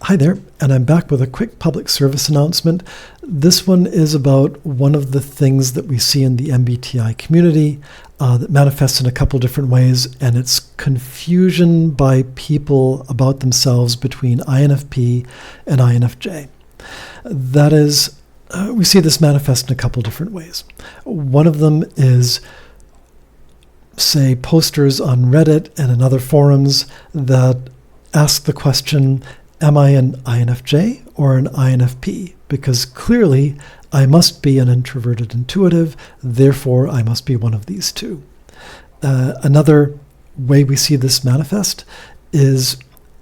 Hi there, and I'm back with a quick public service announcement. This one is about one of the things that we see in the MBTI community that manifests in a couple different ways, and it's confusion by people about themselves between INFP and INFJ. That is, we see this manifest in a couple different ways. One of them is, say, posters on Reddit and in other forums that ask the question, am I an INFJ or an INFP? Because clearly I must be an introverted intuitive, therefore I must be one of these two. Another way we see this manifest is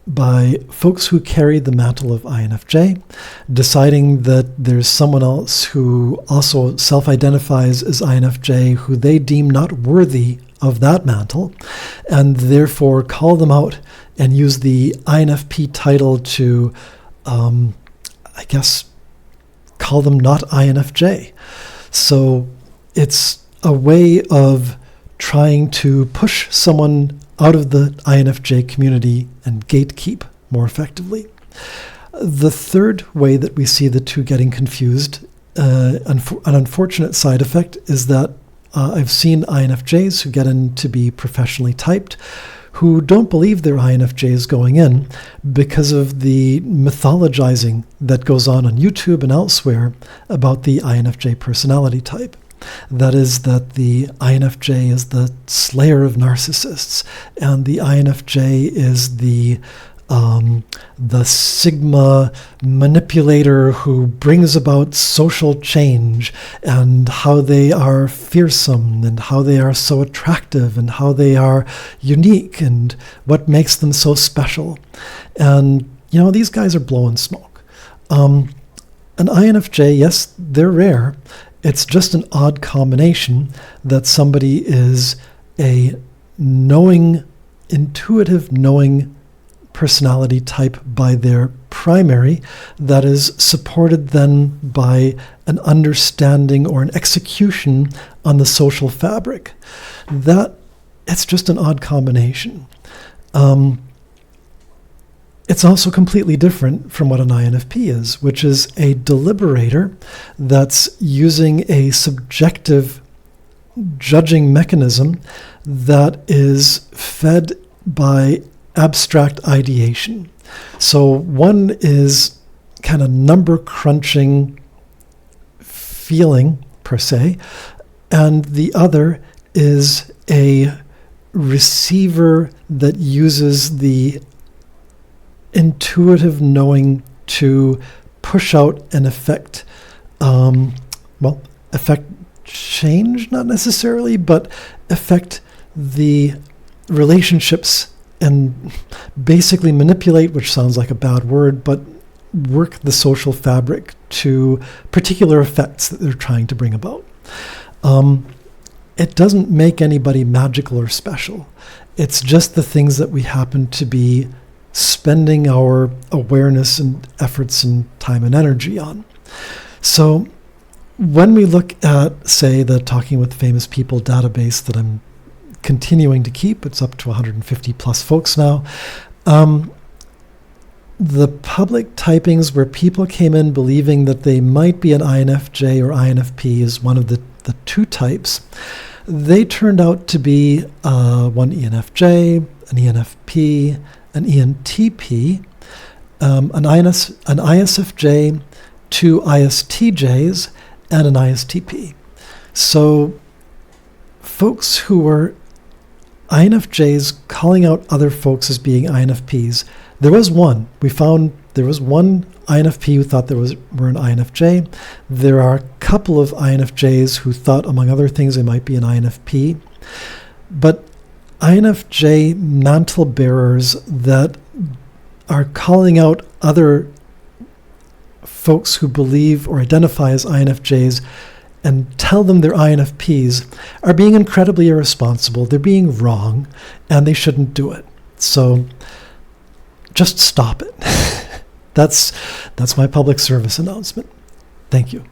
by folks who carry the mantle of INFJ, deciding that there's someone else who also self-identifies as INFJ who they deem not worthy of that mantle, and therefore call them out and use the INFP title to, call them not INFJ. So it's a way of trying to push someone out of the INFJ community and gatekeep more effectively. The third way that we see the two getting confused, an unfortunate side effect, is that I've seen INFJs who get in to be professionally typed who don't believe they're INFJs going in because of the mythologizing that goes on YouTube and elsewhere about the INFJ personality type. That is that the INFJ is the slayer of narcissists, and the INFJ is the Sigma manipulator who brings about social change, and how they are fearsome, and how they are so attractive, and how they are unique, and what makes them so special. And, these guys are blowing smoke. An INFJ, yes, they're rare. It's just an odd combination that somebody is a intuitive knowing personality type by their primary, that is supported then by an understanding or an execution on the social fabric. It's just an odd combination. It's also completely different from what an INFP is, which is a deliberator that's using a subjective judging mechanism that is fed by abstract ideation. So one is kind of number crunching feeling per se, and the other is a receiver that uses the intuitive knowing to push out and affect change, not necessarily, but affect the relationships and basically manipulate, which sounds like a bad word, but work the social fabric to particular effects that they're trying to bring about. It doesn't make anybody magical or special. It's just the things that we happen to be spending our awareness and efforts and time and energy on. So when we look at, say, the Talking with Famous People database that I'm continuing to keep, it's up to 150 plus folks now, the public typings where people came in believing that they might be an INFJ or INFP is one of the two types. They turned out to be one ENFJ, an ENFP, an ENTP, an ISFJ, two ISTJs, and an ISTP. So folks who were INFJs calling out other folks as being INFPs, there was one. We found there was one INFP who thought were an INFJ. There are a couple of INFJs who thought, among other things, they might be an INFP. But INFJ mantle bearers that are calling out other folks who believe or identify as INFJs and tell them they're INFPs are being incredibly irresponsible. They're being wrong, and they shouldn't do it. So just stop it. That's my public service announcement. Thank you.